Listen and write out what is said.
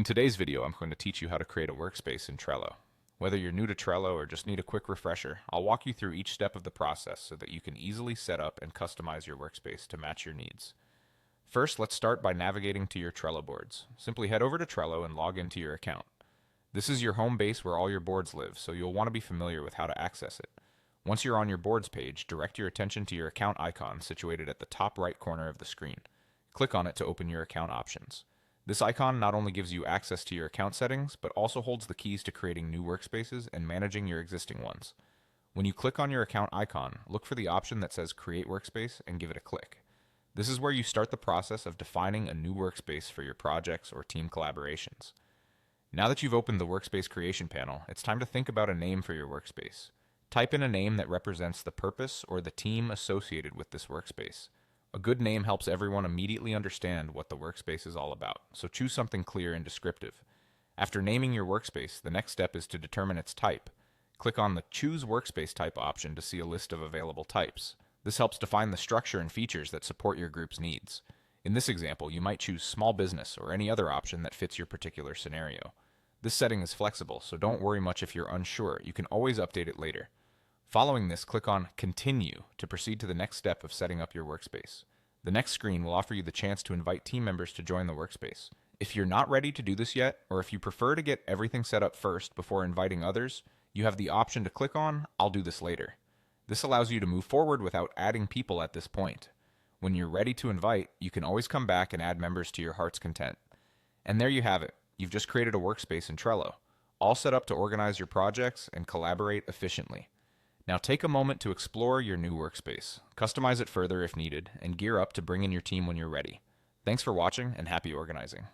In today's video, I'm going to teach you how to create a workspace in Trello. Whether you're new to Trello or just need a quick refresher, I'll walk you through each step of the process so that you can easily set up and customize your workspace to match your needs. First, let's start by navigating to your Trello boards. Simply head over to Trello and log into your account. This is your home base where all your boards live, so you'll want to be familiar with how to access it. Once you're on your boards page, direct your attention to your account icon situated at the top right corner of the screen. Click on it to open your account options. This icon not only gives you access to your account settings, but also holds the keys to creating new workspaces and managing your existing ones. When you click on your account icon, look for the option that says Create Workspace and give it a click. This is where you start the process of defining a new workspace for your projects or team collaborations. Now that you've opened the Workspace Creation panel, it's time to think about a name for your workspace. Type in a name that represents the purpose or the team associated with this workspace. A good name helps everyone immediately understand what the workspace is all about, so choose something clear and descriptive. After naming your workspace, the next step is to determine its type. Click on the Choose Workspace Type option to see a list of available types. This helps define the structure and features that support your group's needs. In this example, you might choose Small Business or any other option that fits your particular scenario. This setting is flexible, so don't worry much if you're unsure. You can always update it later. Following this, click on Continue to proceed to the next step of setting up your workspace. The next screen will offer you the chance to invite team members to join the workspace. If you're not ready to do this yet, or if you prefer to get everything set up first before inviting others, you have the option to click on I'll do this later. This allows you to move forward without adding people at this point. When you're ready to invite, you can always come back and add members to your heart's content. And there you have it. You've just created a workspace in Trello, all set up to organize your projects and collaborate efficiently. Now take a moment to explore your new workspace, customize it further if needed, and gear up to bring in your team when you're ready. Thanks for watching and happy organizing.